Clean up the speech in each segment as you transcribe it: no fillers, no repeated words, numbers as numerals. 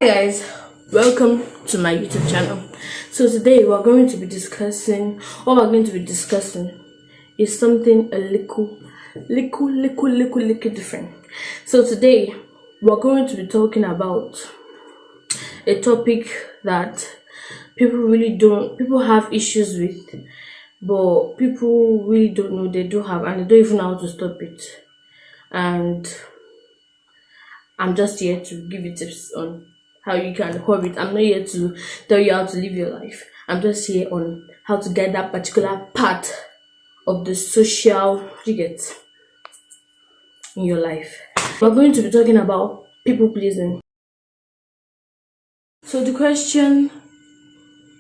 Hi guys, welcome to my YouTube channel. So today what we're going to be discussing is something a little different. So today we're going to be talking about a topic that people have issues with, but people really don't know they do have, and they don't even know how to stop it. And I'm just here to give you tips on how you can curb it. I'm not here to tell you how to live your life. I'm just here on how to get that particular part of the social you get in your life. We're going to be talking about people pleasing. So the question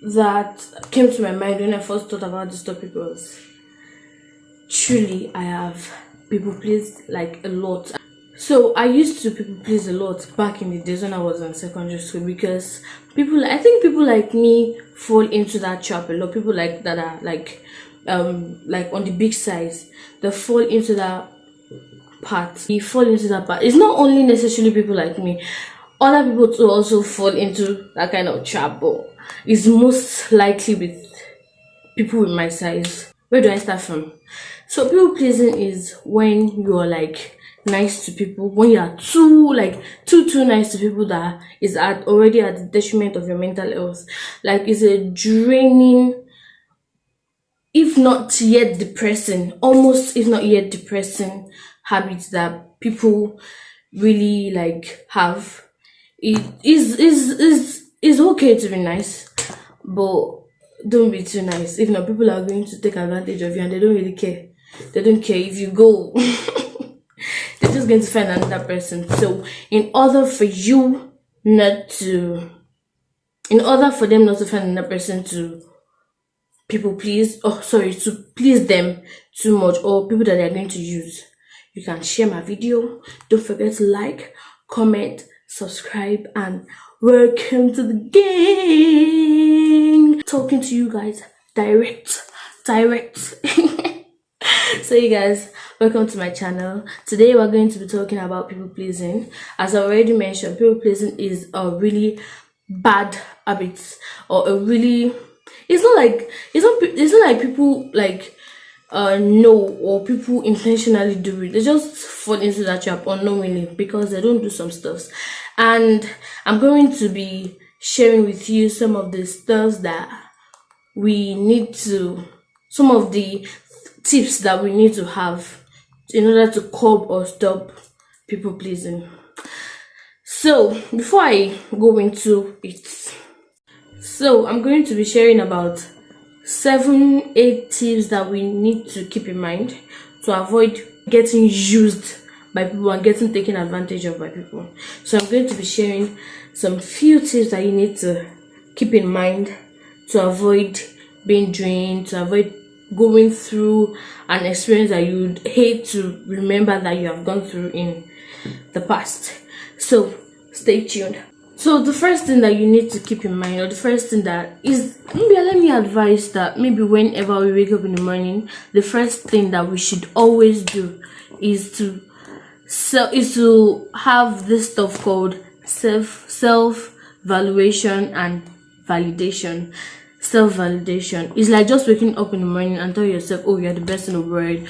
that came to my mind when I first thought about this topic was, truly I have people pleased like a lot. So I used to people please a lot back in the days when I was in secondary school, because I think people like me fall into that trap a lot. People like that are like on the big size, they fall into that part. It's not only necessarily people like me. Other people too also fall into that kind of trap, but it's most likely with people with my size. Where do I start from? So people pleasing is when you're like nice to people, when you are too nice to people, that is already at the detriment of your mental health. Like, it's a draining, if not yet depressing, almost if not yet depressing habit that people really like have. It is okay to be nice, but don't be too nice. If not, people are going to take advantage of you, and they don't really care. They don't care if you go. They're just going to find another person. So in order for them not to find another person to to please them too much, or people that they're going to use, you can share my video. Don't forget to like, comment, subscribe, and welcome to the gang. Talking to you guys direct. So you guys, welcome to my channel. Today we're going to be talking about people pleasing. As I already mentioned, people pleasing is a really bad habit, or a really, it's not like people like know, or people intentionally do it. They just fall into that trap unknowingly because they don't do some stuff. And I'm going to be sharing with you some of the stuff that some of the tips that we need to have in order to curb or stop people pleasing. So before I go into it, I'm going to be sharing about 7-8 tips that we need to keep in mind to avoid getting used by people and getting taken advantage of by people. So I'm going to be sharing some few tips that you need to keep in mind to avoid being drained, to avoid going through an experience that you'd hate to remember that you have gone through in the past. So stay tuned. So the first thing that you need to keep in mind, or the first thing that is, let me advise that maybe whenever we wake up in the morning, the first thing that we should always do is to have this stuff called self-valuation and validation. Self-validation is like just waking up in the morning and tell yourself, oh, you're the best in the world.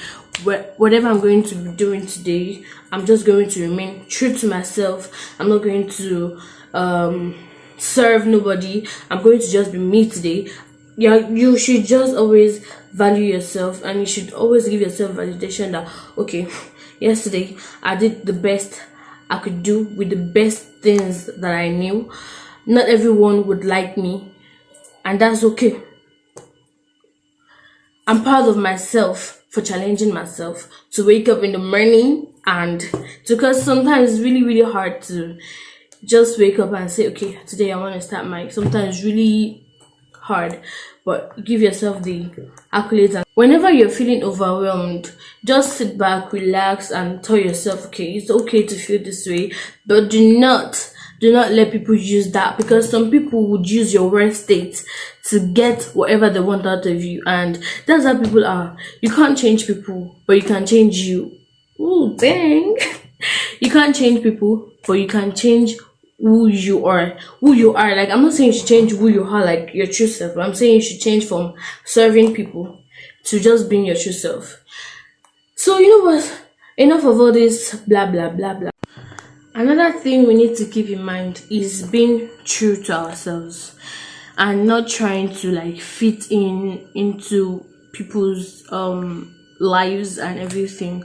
Whatever I'm going to be doing today, I'm just going to remain true to myself. I'm not going to serve nobody. I'm going to just be me today. You should just always value yourself, and you should always give yourself validation that, okay, yesterday I did the best I could do with the best things that I knew. Not everyone would like me, and that's okay. I'm proud of myself for challenging myself to wake up in the morning, and because sometimes it's really, really hard to just wake up and say, okay, today I want to start sometimes it's really hard, but give yourself the accolades. And whenever you're feeling overwhelmed, just sit back, relax, and tell yourself, okay, it's okay to feel this way, but do not let people use that, because some people would use your worst state to get whatever they want out of you, and that's how people are. You can't change people, but you can change you. Ooh, dang. You can't change people, but you can change who you are. Like, I'm not saying you should change who you are, like your true self, but I'm saying you should change from serving people to just being your true self. So you know what, enough of all this blah blah blah blah. Another thing we need to keep in mind is being true to ourselves and not trying to like fit in into people's lives and everything.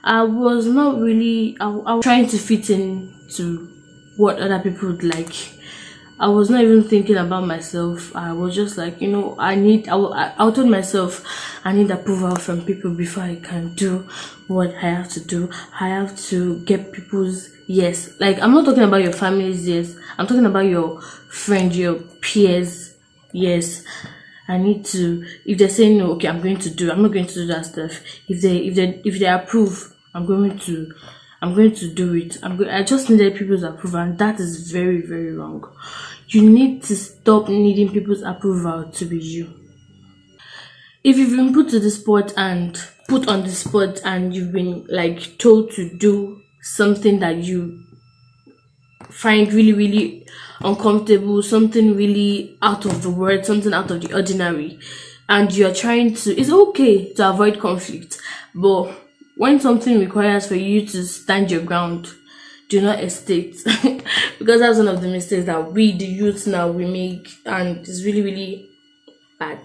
I was not really I was trying to fit in to what other people would like. I was not even thinking about myself. I was just like, I told myself I need approval from people before I can do what I have to do. I have to get people's yes. Like, I'm not talking about your family's yes. I'm talking about your friends, your peers. Yes. I need to, if they say no, okay, I'm not going to do that stuff. If they approve, I'm going to do it. I just needed people's approval, and that is very, very wrong. You need to stop needing people's approval to be you. If you've been put on the spot and you've been like told to do something that you find really, really uncomfortable, something really out of the world, something out of the ordinary, and you're trying to, it's okay to avoid conflict, but when something requires for you to stand your ground, do not hesitate. Because that's one of the mistakes that we, the youth now, we make, and it's really, really bad.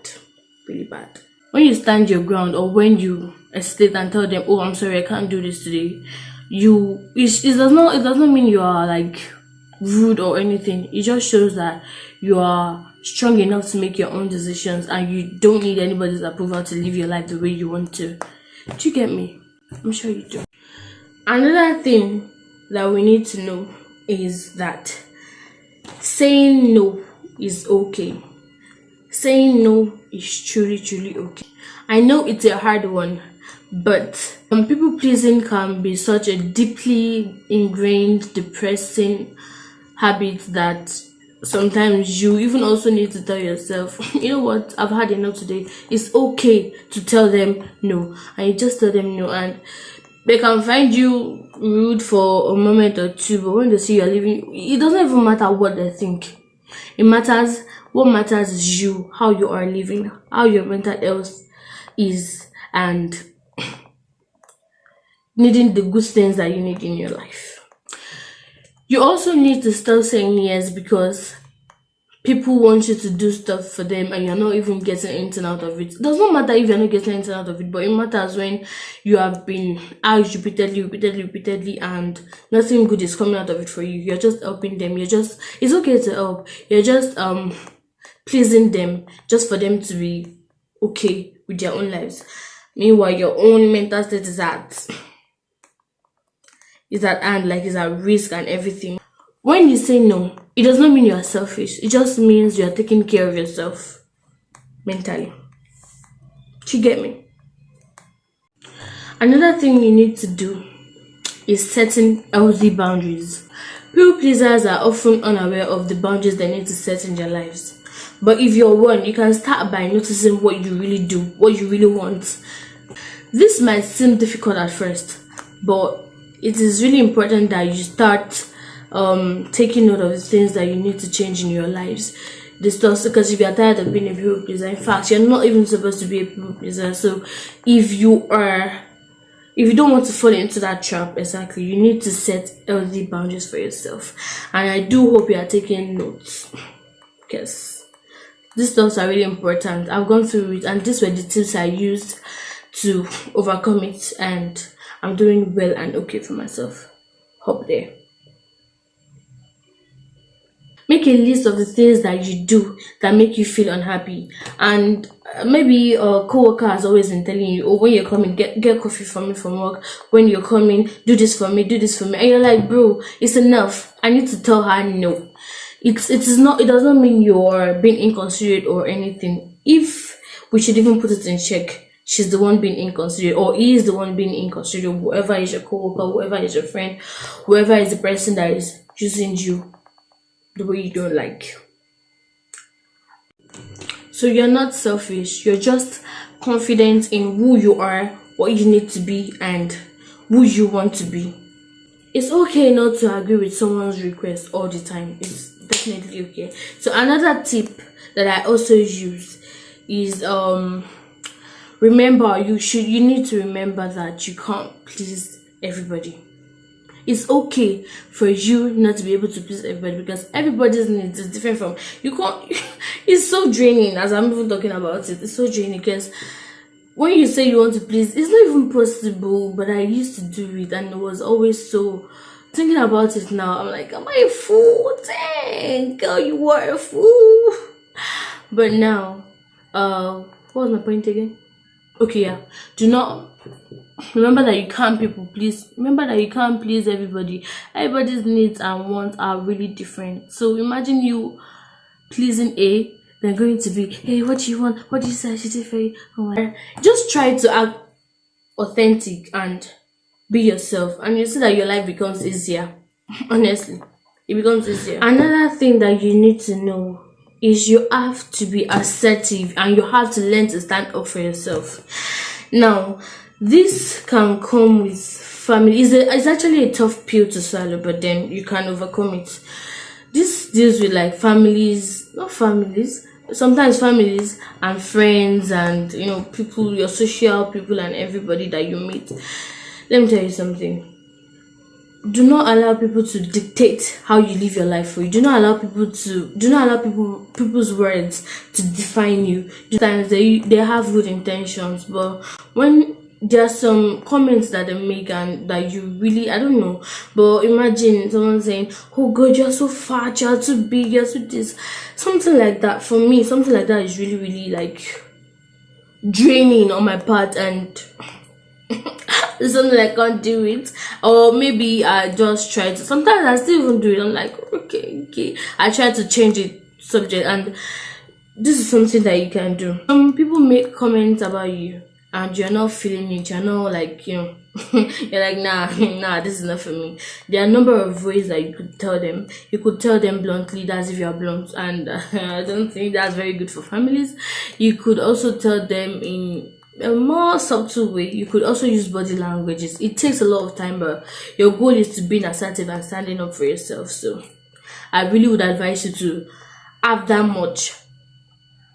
Really bad. When you stand your ground, or when you hesitate and tell them, oh, I'm sorry, I can't do this today, it does not mean you are like rude or anything. It just shows that you are strong enough to make your own decisions, and you don't need anybody's approval to live your life the way you want to. Do you get me? I'm sure you do. Another thing that we need to know is that saying no is okay. Saying no is truly, truly okay. I know it's a hard one, but people pleasing can be such a deeply ingrained, depressing habit that sometimes you even also need to tell yourself, you know what, I've had enough today. It's okay to tell them no, and you just tell them no, and they can find you rude for a moment or two, but when they see you're leaving, it doesn't even matter what they think. What matters is you, how you are living, how your mental health is, and needing the good things that you need in your life. You also need to start saying yes, because people want you to do stuff for them and you're not even getting anything out of it. It does not matter if you're not getting anything out of it, but it matters when you have been asked repeatedly and nothing good is coming out of it for you. You're just helping them. It's okay to help. You're just pleasing them just for them to be okay with their own lives. Meanwhile, your own mental state is at risk and everything. When you say no, it does not mean you are selfish. It just means you are taking care of yourself mentally. Do you get me? Another thing you need to do is setting healthy boundaries. People pleasers are often unaware of the boundaries they need to set in their lives. But if you're one, you can start by noticing what you really do, what you really want. This might seem difficult at first, but it is really important that you start taking note of the things that you need to change in your lives. This stuff, because if you're tired of being a people pleaser, in fact, you're not even supposed to be a people pleaser. So if you don't want to fall into that trap, exactly, you need to set healthy boundaries for yourself. And I do hope you are taking notes, because these stuffs are really important. I've gone through it, and these were the tips I used to overcome it, and I'm doing well and okay for myself. Hope there. Make a list of the things that you do that make you feel unhappy, and maybe a co-worker has always been telling you, oh, when you're coming, get coffee for me from work. When you're coming, do this for me, and you're like, bro, it's enough. I need to tell her no. It does not mean you're being inconsiderate or anything. If we should even put it in check, she's the one being inconsiderate, or he is the one being inconsiderate. Whoever is your co-worker, whoever is your friend, whoever is the person that is using you the way you don't like. So you're not selfish, you're just confident in who you are, what you need to be, and who you want to be. It's okay not to agree with someone's request all the time. It's definitely okay. So another tip that I also use is remember, you need to remember that you can't please everybody. It's okay for you not to be able to please everybody, because everybody's needs is different from you. Can't it's so draining. As I'm even talking about it, it's so draining, because when you say you want to please, it's not even possible. But I used to do it, and it was always so. Thinking about it now, I'm like, am I a fool? Dang, girl, you are a fool. But now, what was my point again? Okay, yeah. Do not remember that you can't people please. Remember that you can't please everybody. Everybody's needs and wants are really different. So imagine you pleasing A, then going to B. Hey, what do you want? What do you say? She did for you. Oh my. Just try to act authentic and be yourself, and you see that your life becomes easier. Honestly, it becomes easier. Another thing that you need to know is you have to be assertive, and you have to learn to stand up for yourself. Now, this can come with family. It's actually a tough pill to swallow, but then you can overcome it. This deals with like families, not families, sometimes families and friends, and people, your social people, and everybody that you meet. Let me tell you something. Do not allow people to dictate how you live your life for you. Do not allow people's words to define you. Sometimes they have good intentions, but when there are some comments that they make and that you really, I don't know, but imagine someone saying, oh God, you're so fat, you're too big, you're too this, something like that. For me, something like that is really, really like draining on my part, and it's something I can't do it. Or maybe I just try to, sometimes I still even do it. I'm like, okay, I try to change the subject, and this is something that you can do. Some people make comments about you and you're not feeling it, you're not like, you're like, nah, this is not for me. There are a number of ways that you could tell them. You could tell them bluntly, that's if you're blunt, and I don't think that's very good for families. You could also tell them in a more subtle way. You could also use body languages. It takes a lot of time, but your goal is to be assertive and standing up for yourself. So I really would advise you to have that much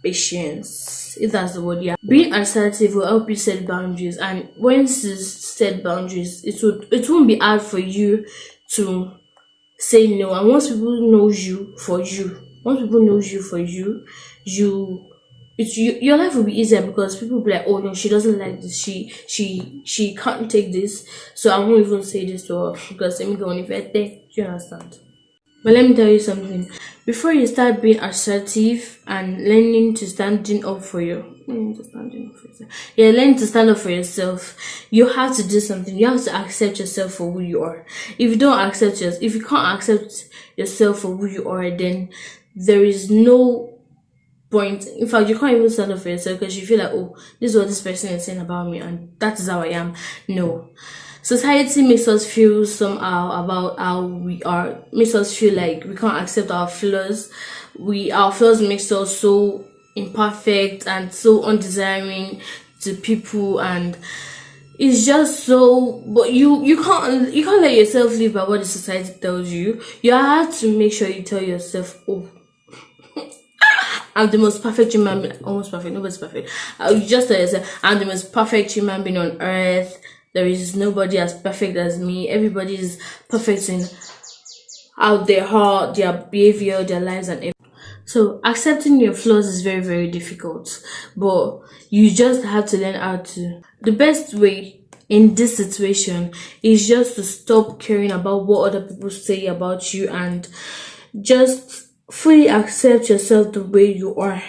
patience, if that's the word. Yeah, being assertive will help you set boundaries, and once you set boundaries, it won't be hard for you to say no. And once people knows you for you, your life will be easier, because people will be like, oh no, she doesn't like this, she can't take this, so I won't even say this to her, because let me go on if there. Do you understand? But let me tell you something. Before you start being assertive and learning to stand up for learning to stand up for yourself, you have to do something. You have to accept yourself for who you are. If you can't accept yourself for who you are, then there is no point. In fact, you can't even stand up for yourself, because you feel like, oh, this is what this person is saying about me, and that is how I am. No. Society makes us feel somehow about how we are, makes us feel like we can't accept our flaws. Our flaws makes us so imperfect and so undesiring to people, and it's just so, but you can't let yourself live by what the society tells you. You have to make sure you tell yourself, oh, I'm the most perfect human being, almost perfect, nobody's perfect. You just tell yourself, I'm the most perfect human being on earth. There is nobody as perfect as me. Everybody is perfect in how they are, their behavior, their lives, and everything. So accepting your flaws is very, very difficult, but you just have to learn how to. The best way in this situation is just to stop caring about what other people say about you, and just fully accept yourself the way you are.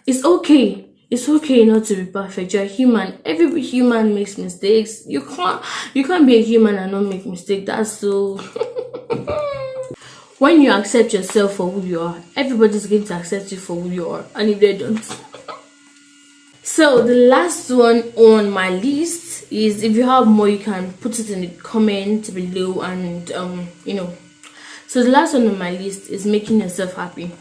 It's okay. It's okay not to be perfect. You're human. Every human makes mistakes. You can't be a human and not make mistakes. That's so. When you accept yourself for who you are, everybody's going to accept you for who you are. And if they don't. So the last one on my list is, if you have more, you can put it in the comment below, and So the last one on my list is making yourself happy.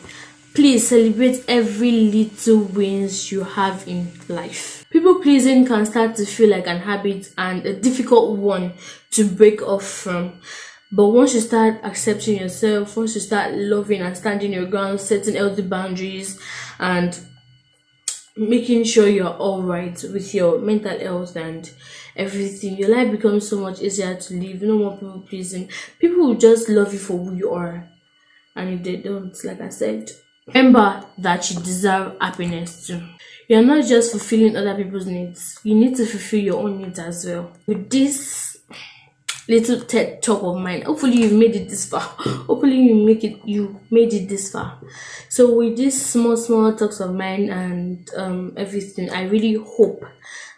Please celebrate every little wins you have in life. People pleasing can start to feel like an habit and a difficult one to break off from. But once you start accepting yourself, once you start loving and standing your ground, setting healthy boundaries, and making sure you're all right with your mental health and everything, your life becomes so much easier to live. No more people pleasing. People will just love you for who you are. And if they don't, like I said, remember that you deserve happiness too. You're not just fulfilling other people's needs, you need to fulfill your own needs as well. With this little TED talk of mine, hopefully you made it this far. Hopefully you made it this far. So with these small talks of mine and everything, I really hope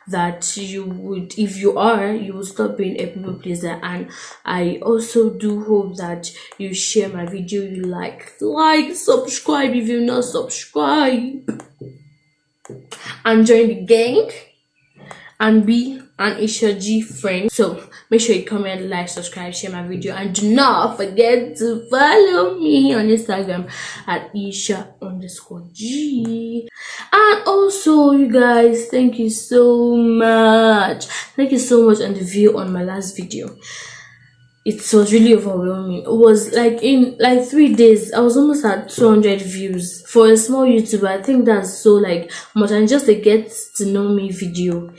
that you would, if you are, you will stop being a people pleaser. And I also do hope that you share my video, you like, subscribe if you're not subscribed, and join the gang and be an aeeshgee friend. So make sure you comment, like, subscribe, share my video, and do not forget to follow me on Instagram at aeesha_g. And also, you guys, thank you so much on the view on my last video. It was really overwhelming. It was like in 3 days I was almost at 200 views. For a small YouTuber, I think that's so like much. And just a get to know me video,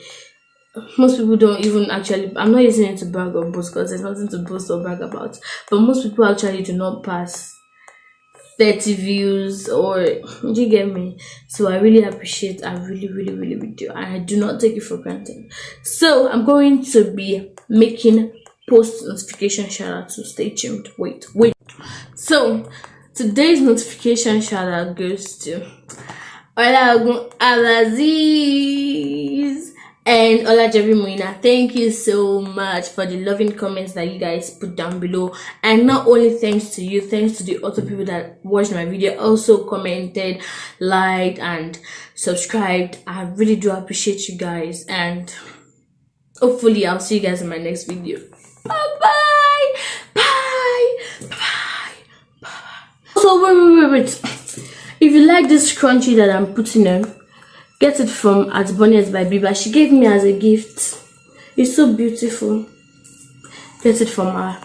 most people don't even actually, I'm not using it to brag or boast because there's nothing to boast or brag about, but most people actually do not pass 30 views, or do you get me? So I really appreciate, I really do, and I do not take it for granted. So I'm going to be making post notification shout out, so stay tuned. Wait. So today's notification shout out goes to Olagun Alaziz and Olajebi Muina. Thank you so much for the loving comments that you guys put down below. And not only thanks to you, thanks to the other people that watched my video, also commented, liked, and subscribed. I really do appreciate you guys, and hopefully I'll see you guys in my next video. Bye. So wait. If you like this scrunchie that I'm putting on, get it from at Bonnet by Biba. She gave me as a gift. It's so beautiful. Get it from her.